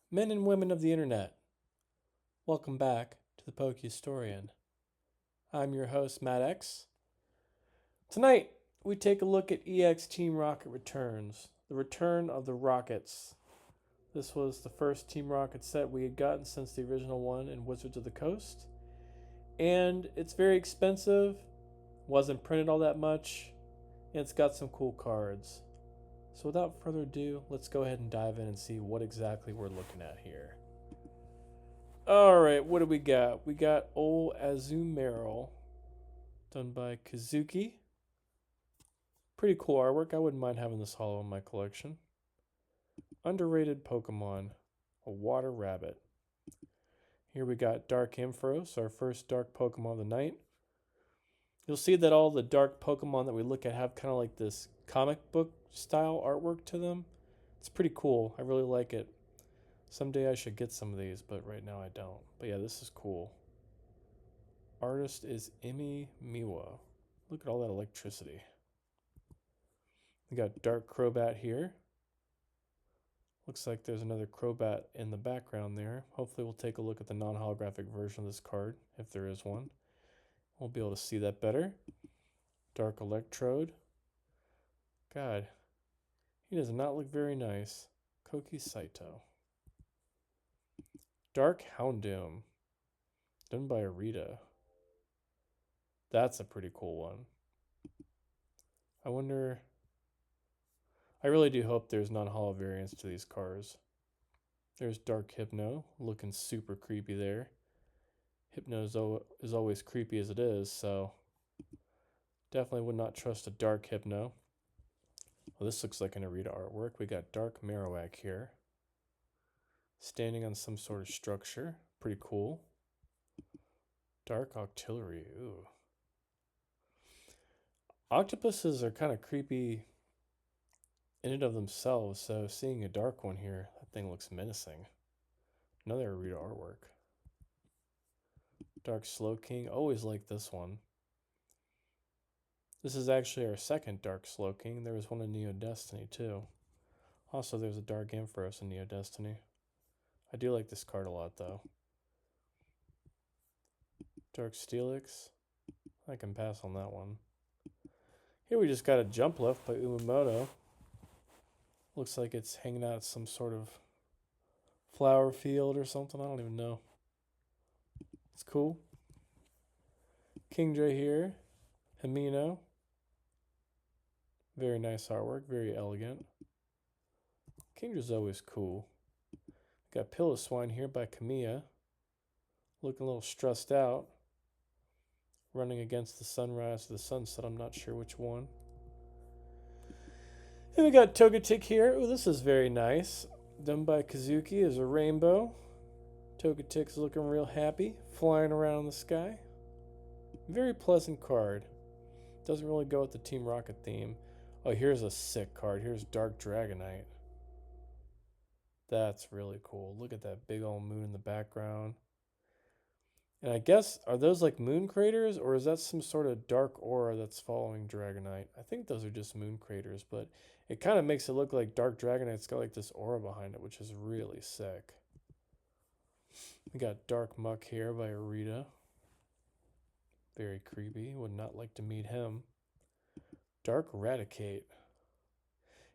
Men and women of the internet, welcome back to the Pokehistorian. I'm your host, Matt X. Tonight, we take a look at EX Team Rocket Returns, the return of the Rockets. This was the first Team Rocket set we had gotten since the original one in Wizards of the Coast. And it's very expensive, wasn't printed all that much, and it's got some cool cards. So without further ado, let's go ahead and dive in and see what exactly we're looking at here. Alright, what do we got? We got Ol Azumarill, done by Kazuki. Pretty cool artwork. I wouldn't mind having this holo in my collection. Underrated Pokemon, a water rabbit. Here we got Dark Ampharos, our first dark Pokemon of the night. You'll see that all the dark Pokemon that we look at have kind of like this comic book style artwork to them. It's pretty cool. I really like it. Someday I should get some of these, but right now I don't. But yeah, this is cool. Artist is Emi Miwa. Look at all that electricity. We got Dark Crobat here. Looks like there's another Crobat in the background there. Hopefully we'll take a look at the non-holographic version of this card, if there is one. We'll be able to see that better. Dark Electrode. God, he does not look very nice. Koki Saito. Dark Houndoom. Done by Arita. That's a pretty cool one. I wonder... I really do hope there's non-holo variants to these cars. There's Dark Hypno, looking super creepy there. Hypno is always creepy as it is, so definitely would not trust a Dark Hypno. Well, this looks like an Arita artwork. We got Dark Marowak here. Standing on some sort of structure. Pretty cool. Dark Octillery. Ooh. Octopuses are kind of creepy in and of themselves, so seeing a dark one here, that thing looks menacing. Another Arita artwork. Dark Slowking. Always like this one. This is actually our second Dark Slowking. There was one in Neo Destiny too. Also, there's a Dark Ampharos in Neo Destiny. I do like this card a lot though. Dark Steelix. I can pass on that one. Here we just got a Jump Lift by Umamoto. Looks like it's hanging out at some sort of flower field or something. I don't even know. It's cool. Kingdra here. Himino. Very nice artwork. Very elegant. Kingdra's always cool. Got Piloswine here by Kamiya. Looking a little stressed out. Running against the sunrise or the sunset. I'm not sure which one. And we got Togetic here. Ooh, this is very nice. Done by Kazuki as a rainbow. Togetic's looking real happy. Flying around in the sky. Very pleasant card. Doesn't really go with the Team Rocket theme. Oh, here's a sick card. Here's Dark Dragonite. That's really cool. Look at that big old moon in the background. And I guess, are those like moon craters, or is that some sort of dark aura that's following Dragonite? I think those are just moon craters, but it kind of makes it look like Dark Dragonite's got like this aura behind it, which is really sick. We got Dark Muck here by Arita. Very creepy. Would not like to meet him. Dark Raticate.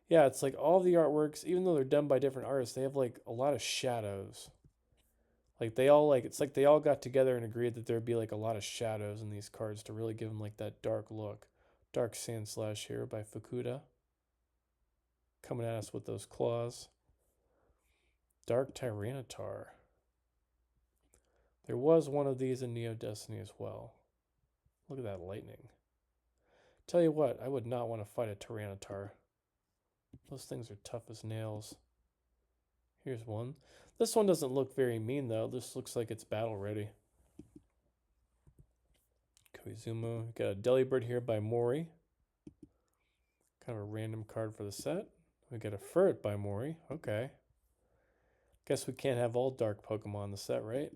Yeah, it's like all the artworks, even though they're done by different artists, they have like a lot of shadows. Like they all like, it's like they all got together and agreed that there'd be like a lot of shadows in these cards to really give them like that dark look. Dark Sandslash here by Fukuda. Coming at us with those claws. Dark Tyranitar. There was one of these in Neo Destiny as well. Look at that lightning. Tell you what, I would not want to fight a Tyranitar. Those things are tough as nails. Here's one. This one doesn't look very mean though. This looks like it's battle ready. Koizuma. Got a Delibird here by Mori. Kind of a random card for the set. We got a Furret by Mori. Okay. Guess we can't have all dark Pokemon in the set, right?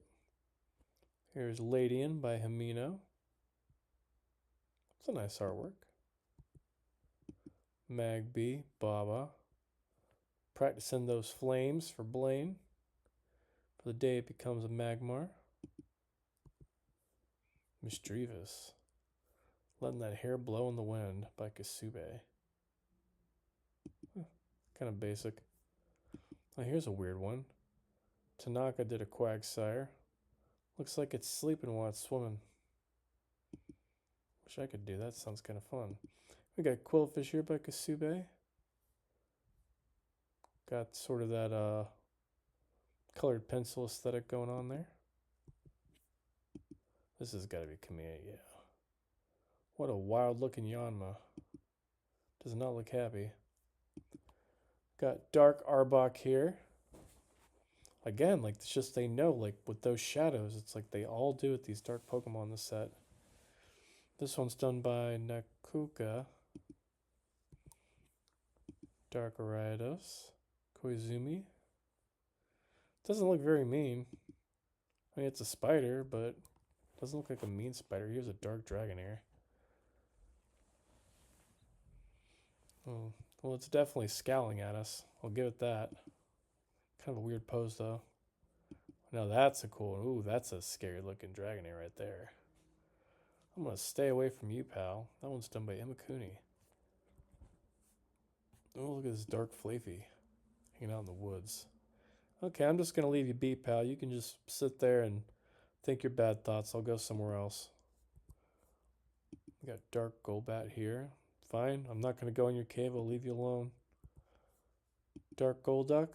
Here's Ladian by Himino. It's a nice artwork. Magby, Baba. Practicing those flames for Blaine. For the day it becomes a Magmar. Misdreavus. Letting that hair blow in the wind by Kasube. Kind of basic. Oh, here's a weird one. Tanaka did a Quagsire. Looks like it's sleeping while it's swimming. Wish I could do that. Sounds kind of fun. We got Quillfish here by Kasube. Got sort of that colored pencil aesthetic going on there. This has got to be Kamiya, yeah. What a wild looking Yanma. Does not look happy. Got Dark Arbok here. Again, like it's just they know, like with those shadows, it's like they all do with these dark Pokemon in the set. This one's done by Nakuka. Dark Ariados. Koizumi. Doesn't look very mean. I mean, it's a spider, but doesn't look like a mean spider. Here's a Dark Dragonair. Oh, well, it's definitely scowling at us. I'll give it that. Kind of a weird pose, though. Now that's a cool one. Ooh, that's a scary looking Dragonair right there. I'm going to stay away from you, pal. That one's done by Imakuni. Oh, look at this Dark Flaffy hanging out in the woods. Okay, I'm just going to leave you be, pal. You can just sit there and think your bad thoughts. I'll go somewhere else. We got Dark Golbat here. Fine, I'm not going to go in your cave. I'll leave you alone. Dark Golduck.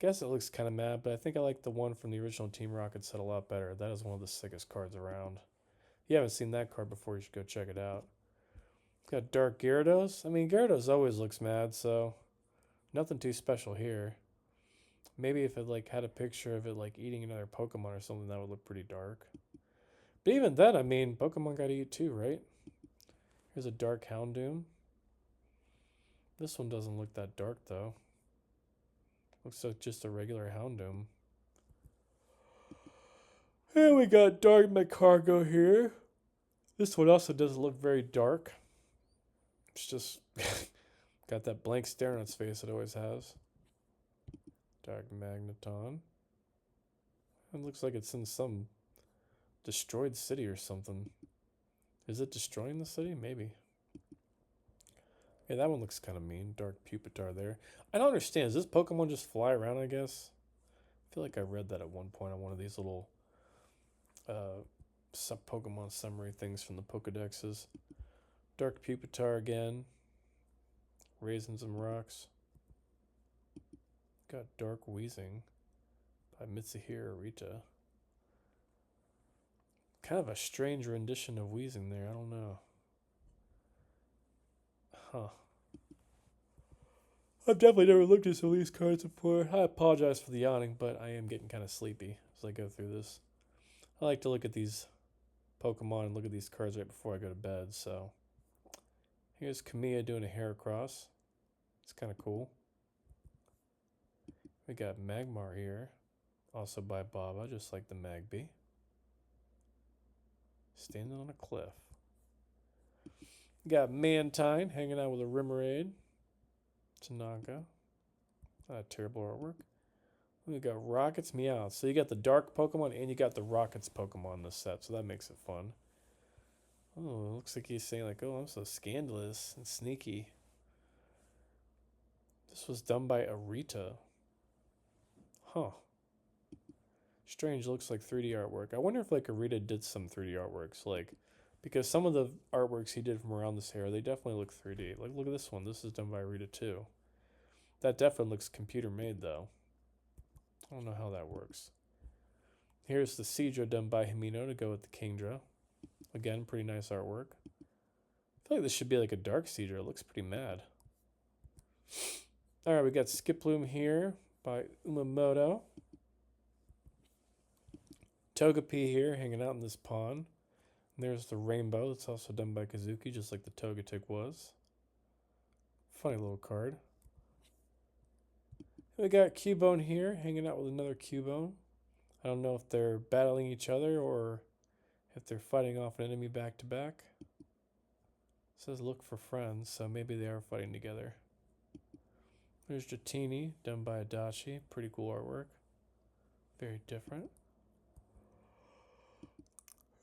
Guess it looks kind of mad, but I think I like the one from the original Team Rocket set a lot better. That is one of the sickest cards around. If you haven't seen that card before, you should go check it out. Got Dark Gyarados. I mean, Gyarados always looks mad, so nothing too special here. Maybe if it like had a picture of it like eating another Pokemon or something, that would look pretty dark. But even then, I mean, Pokemon got to eat too, right? Here's a Dark Houndoom. This one doesn't look that dark, though. Looks like just a regular Houndoom. And we got Dark Magcargo here. This one also doesn't look very dark. It's just got that blank stare on its face it always has. Dark Magneton. It looks like it's in some destroyed city or something. Is it destroying the city? Maybe. Yeah, that one looks kind of mean. Dark Pupitar there. I don't understand. Does this Pokemon just fly around, I guess? I feel like I read that at one point on one of these little Pokemon summary things from the Pokedexes. Dark Pupitar again. Raisins and Rocks. Got Dark Weezing by Mitsuhiro Arita. Kind of a strange rendition of Weezing there. I don't know. Huh. I've definitely never looked at some of these cards before. I apologize for the yawning, but I am getting kind of sleepy as I go through this. I like to look at these Pokemon and look at these cards right before I go to bed, so. Here's Kamiya doing a Heracross. It's kind of cool. We got Magmar here, also by Baba, just like the Magby. Standing on a cliff. We got Mantine hanging out with a Remoraid. Tanaka. Not a terrible artwork. We got Rockets Meow. So you got the dark Pokemon and you got the Rockets Pokemon in this set, so that makes it fun. Oh, looks like he's saying like, oh, I'm so scandalous and sneaky. This was done by Arita. Huh. Strange, looks like 3D artwork. I wonder if like Arita did some 3D artworks, like, because some of the artworks he did from around this era, they definitely look 3D. Like, look at this one. This is done by Arita too. That definitely looks computer made though. I don't know how that works. Here's the Seadra done by Himino to go with the Kingdra. Again, pretty nice artwork. I feel like this should be like a dark Seadra. It looks pretty mad. Alright, we got Skiploom here by Umamoto. Togepi here, hanging out in this pond. And there's the Rainbow. That's also done by Kazuki, just like the Togetic was. Funny little card. We got Cubone here, hanging out with another Cubone. I don't know if they're battling each other or if they're fighting off an enemy back to back. It says look for friends, so maybe they are fighting together. There's Dratini, done by Adachi. Pretty cool artwork. Very different.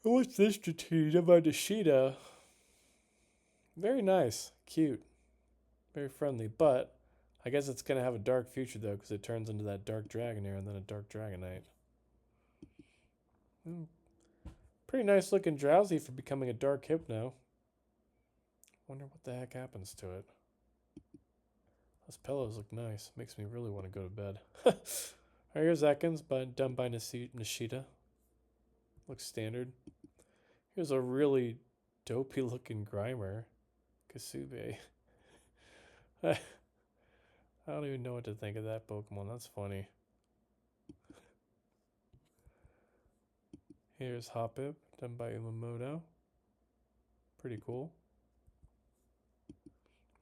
What's this Dratini, done by Nishida? Very nice. Cute. Very friendly. But I guess it's going to have a dark future, though, because it turns into that Dark Dragonair and then a Dark Dragonite. Pretty nice looking Drowsy for becoming a Dark Hypno. Wonder what the heck happens to it. Those pillows look nice. Makes me really want to go to bed. Alright, here's Ekans, done by Nishida. Looks standard. Here's a really dopey looking Grimer. Kasube. I don't even know what to think of that Pokemon. That's funny. Here's Hoppip, done by Umamoto. Pretty cool.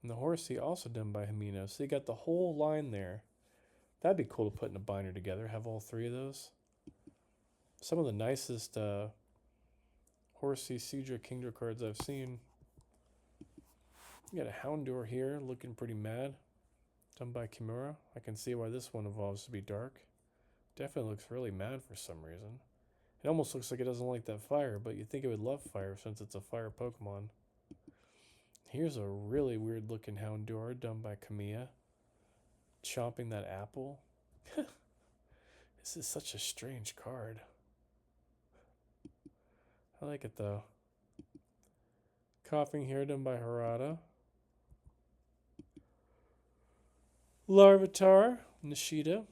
And the Horsey, also done by Hamino. So you got the whole line there. That'd be cool to put in a binder together. Have all three of those. Some of the nicest Horsey, Seadra, Kingdra cards I've seen. You got a Houndour here, looking pretty mad. Done by Kimura. I can see why this one evolves to be dark. Definitely looks really mad for some reason. It almost looks like it doesn't like that fire, but you'd think it would love fire since it's a fire Pokemon. Here's a really weird looking Houndour done by Kamiya. Chomping that apple. This is such a strange card. I like it though. Coughing here done by Harada. Larvitar, Nishida.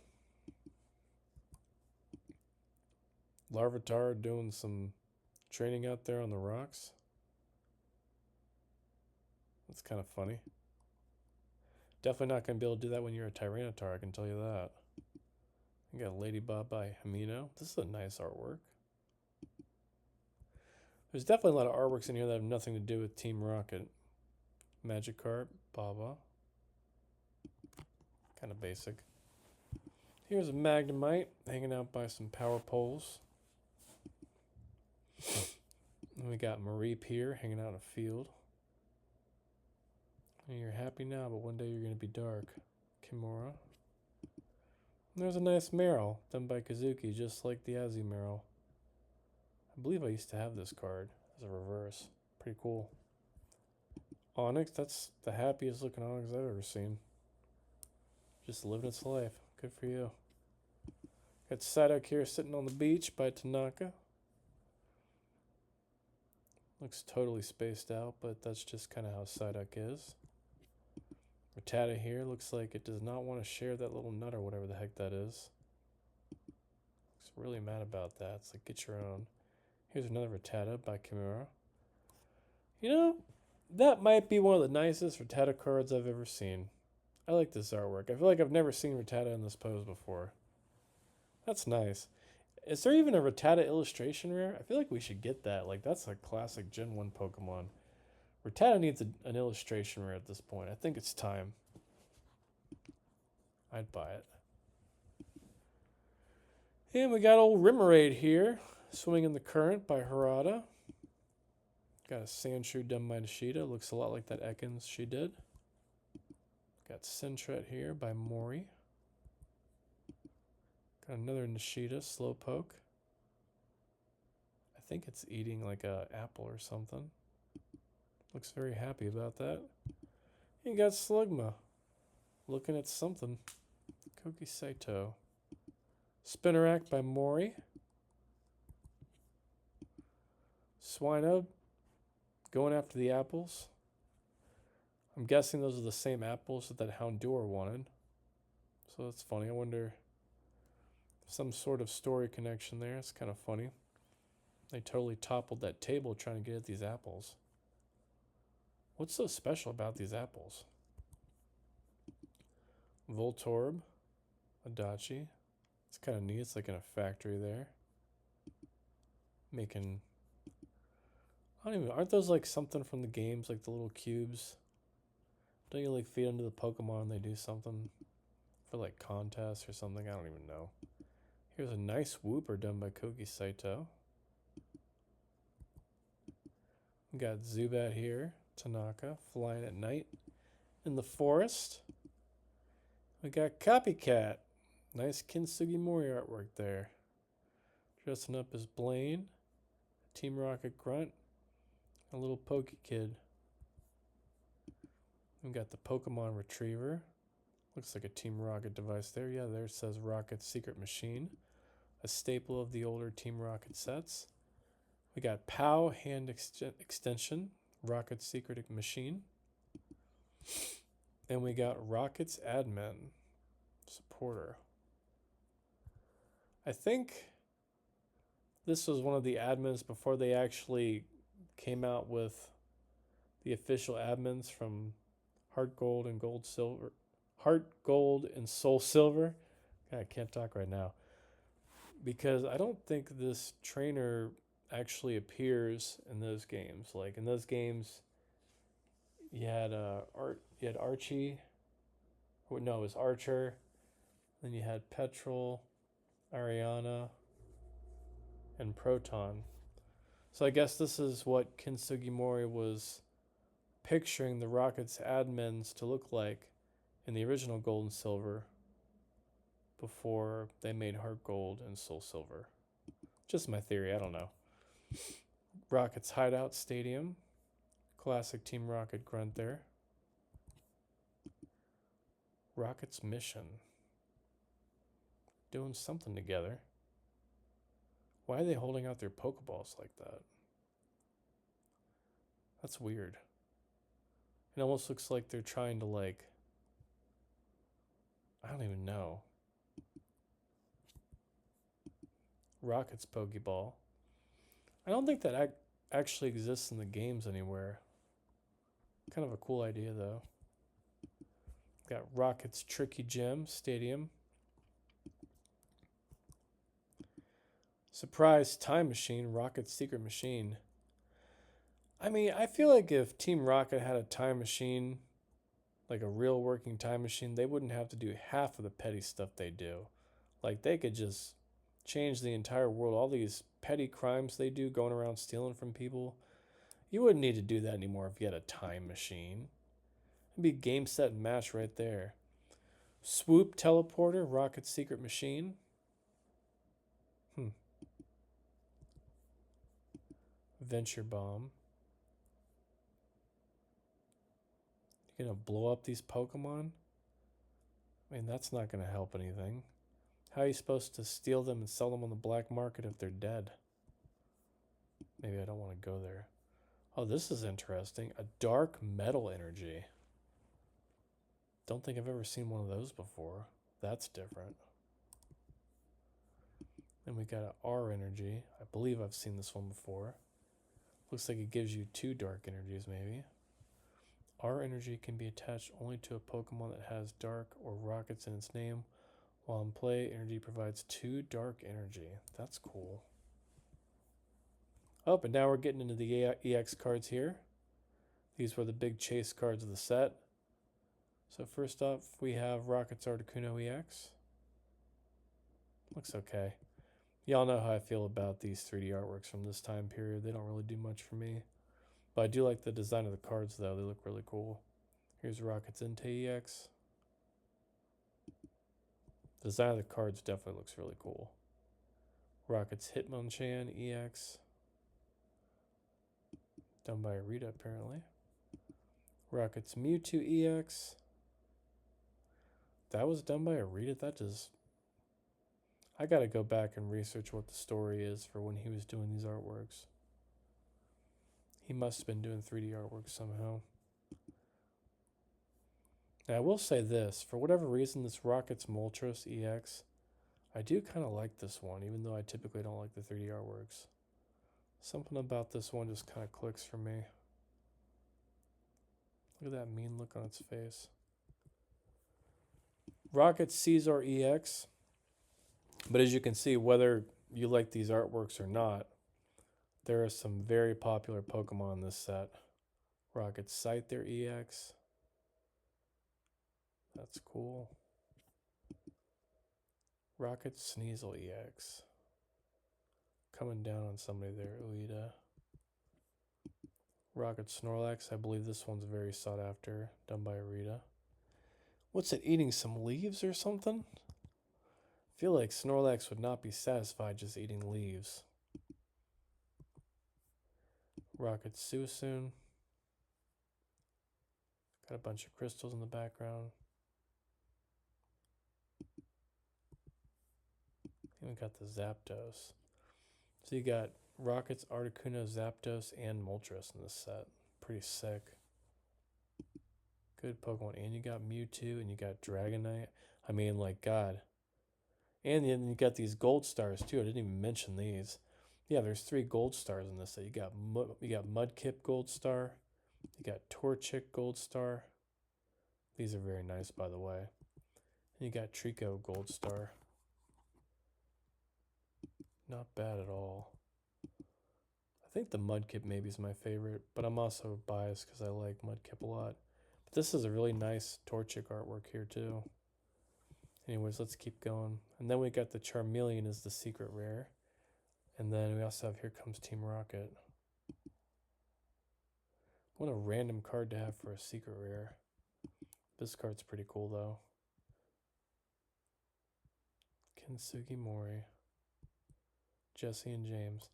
Larvitar doing some training out there on the rocks. That's kind of funny. Definitely not going to be able to do that when you're a Tyranitar, I can tell you that. You got Ladybug by Hamino. This is a nice artwork. There's definitely a lot of artworks in here that have nothing to do with Team Rocket. Magikarp, Baba. Kind of basic. Here's a Magnemite hanging out by some power poles. And we got Mareep here hanging out in a field. And you're happy now, but one day you're going to be dark. Kimura. And there's a nice Marill done by Kazuki, just like the Azumarill. I believe I used to have this card as a reverse. Pretty cool. Onix, that's the happiest looking Onix I've ever seen. Just living its life. Good for you. Got Psyduck here sitting on the beach by Tanaka. Looks totally spaced out, but that's just kind of how Psyduck is. Rattata here looks like it does not want to share that little nut or whatever the heck that is. Looks really mad about that. It's like, get your own. Here's another Rattata by Kimura. You know, that might be one of the nicest Rattata cards I've ever seen. I like this artwork. I feel like I've never seen Rattata in this pose before. That's nice. Is there even a Rattata illustration rare? I feel like we should get that. Like, that's a classic Gen 1 Pokemon. Rattata needs an illustration rare at this point. I think it's time. I'd buy it. And we got old Remoraid here. Swimming in the Current by Harada. Got a Sandshrew done by Nishida. Looks a lot like that Ekans she did. Got Sentret here by Mori. Got another Nishida Slowpoke. I think it's eating like a apple or something. Looks very happy about that. You got Slugma. Looking at something. Koki Saito. Spinarak by Mori. Swinub. Going after the apples. I'm guessing those are the same apples that Houndour wanted. So that's funny. I wonder if some sort of story connection there. It's kind of funny. They totally toppled that table trying to get at these apples. What's so special about these apples? Voltorb. Adachi. It's kind of neat. It's like in a factory there. Making... aren't those like something from the games, like the little cubes? Don't you like feed them to the Pokemon and they do something for like contests or something? I don't even know. Here's a nice Wooper done by Koki Saito. We got Zubat here, Tanaka, flying at night in the forest. We got Copycat. Nice Kintsugi Mori artwork there. Dressing up as Blaine, Team Rocket Grunt, a little Pokey Kid. We got the Pokemon Retriever. Looks like a Team Rocket device there. Yeah, there it says Rocket's Secret Machine, a staple of the older Team Rocket sets. We got POW Hand Extension, Rocket's Secret Machine. And we got Rocket's Admin, Supporter. I think this was one of the admins before they actually came out with the official admins from Heart Gold and Gold Silver. Heart Gold and Soul Silver. God, I can't talk right now. Because I don't think this trainer actually appears in those games. Like in those games, you had Archie. No, it was Archer. Then you had Petrol, Ariana, and Proton. So I guess this is what Kintsugi Mori was picturing the Rocket's admins to look like in the original Gold and Silver before they made Heart Gold and Soul Silver. Just my theory, I don't know. Rocket's Hideout Stadium. Classic Team Rocket grunt there. Rocket's Mission. Doing something together. Why are they holding out their Pokeballs like that? That's weird. It almost looks like they're trying to I don't even know. Rocket's Pokeball. I don't think that actually exists in the games anywhere. Kind of a cool idea though. Got Rocket's Tricky Gym Stadium. Surprise Time Machine, Rocket's Secret Machine. I mean, I feel like if Team Rocket had a time machine, like a real working time machine, they wouldn't have to do half of the petty stuff they do. Like, they could just change the entire world. All these petty crimes they do, going around stealing from people, you wouldn't need to do that anymore if you had a time machine. It'd be game, set, and match right there. Swoop Teleporter, Rocket's Secret Machine. Venture Bomb. You're going to blow up these Pokemon? I mean, that's not going to help anything. How are you supposed to steal them and sell them on the black market if they're dead? Maybe I don't want to go there. Oh, this is interesting. A dark metal energy. Don't think I've ever seen one of those before. That's different. Then we got an R energy. I believe I've seen this one before. Looks like it gives you 2 dark energies maybe. R energy can be attached only to a Pokemon that has dark or rockets in its name. While in play, energy provides 2 dark energy. That's cool. Oh, but now we're getting into the EX cards here. These were the big chase cards of the set. So first up, we have Rocket's Articuno EX. Looks okay. Y'all know how I feel about these 3D artworks from this time period. They don't really do much for me. But I do like the design of the cards, though. They look really cool. Here's Rocket's Entei EX. The design of the cards definitely looks really cool. Rocket's Hitmonchan EX. Done by Arita, apparently. Rocket's Mewtwo EX. That was done by Arita? That just... I gotta go back and research what the story is for when he was doing these artworks. He must have been doing 3D artwork somehow. Now, I will say this. For whatever reason, this Rocket's Moltres EX, I do kind of like this one, even though I typically don't like the 3D artworks. Something about this one just kind of clicks for me. Look at that mean look on its face. Rocket's Caesar EX. But as you can see, whether you like these artworks or not, there are some very popular Pokemon in this set. Rocket's Scyther EX. That's cool. Rocket's Sneasel EX. Coming down on somebody there, Ueda. Rocket Snorlax. I believe this one's very sought after, done by Arita. What's it, eating some leaves or something? I feel like Snorlax would not be satisfied just eating leaves. Rocket Suicune. Got a bunch of crystals in the background. And we got the Zapdos. So you got Rockets, Articuno, Zapdos, and Moltres in this set. Pretty sick. Good Pokemon. And you got Mewtwo and you got Dragonite. I mean, like, God. And then you got these gold stars too. I didn't even mention these. Yeah, there's 3 gold stars in this set. You got Mudkip gold star. You got Torchic gold star. These are very nice, by the way. And you got Trico gold star. Not bad at all. I think the Mudkip maybe is my favorite, but I'm also biased because I like Mudkip a lot. But this is a really nice Torchic artwork here too. Anyways, let's keep going. And then we got the Charmeleon as the secret rare. And then we also have Here Comes Team Rocket. What a random card to have for a secret rare. This card's pretty cool though. Kintsugi Mori. Jesse and James.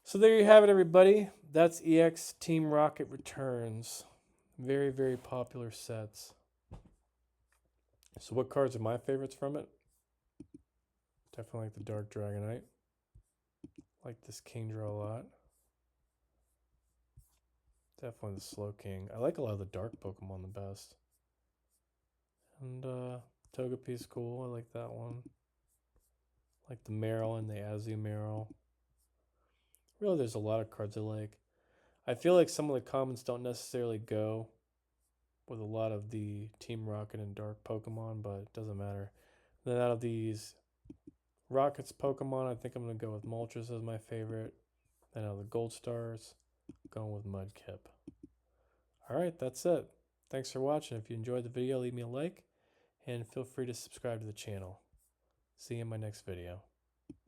So there you have it, everybody. That's EX Team Rocket Returns. Very, very popular sets. So what cards are my favorites from it? Definitely like the Dark Dragonite. Like this Kingdra a lot. Definitely the Slowking. I like a lot of the dark Pokemon the best. And Togepi's cool. I like that one. Like the Marill and the Azumarill. Really, there's a lot of cards I like. I feel like some of the commons don't necessarily go with a lot of the Team Rocket and Dark Pokemon, but it doesn't matter. Then out of these Rockets Pokemon, I think I'm going to go with Moltres as my favorite. Then out of the Gold Stars, I'm going with Mudkip. Alright, that's it. Thanks for watching. If you enjoyed the video, leave me a like, and feel free to subscribe to the channel. See you in my next video.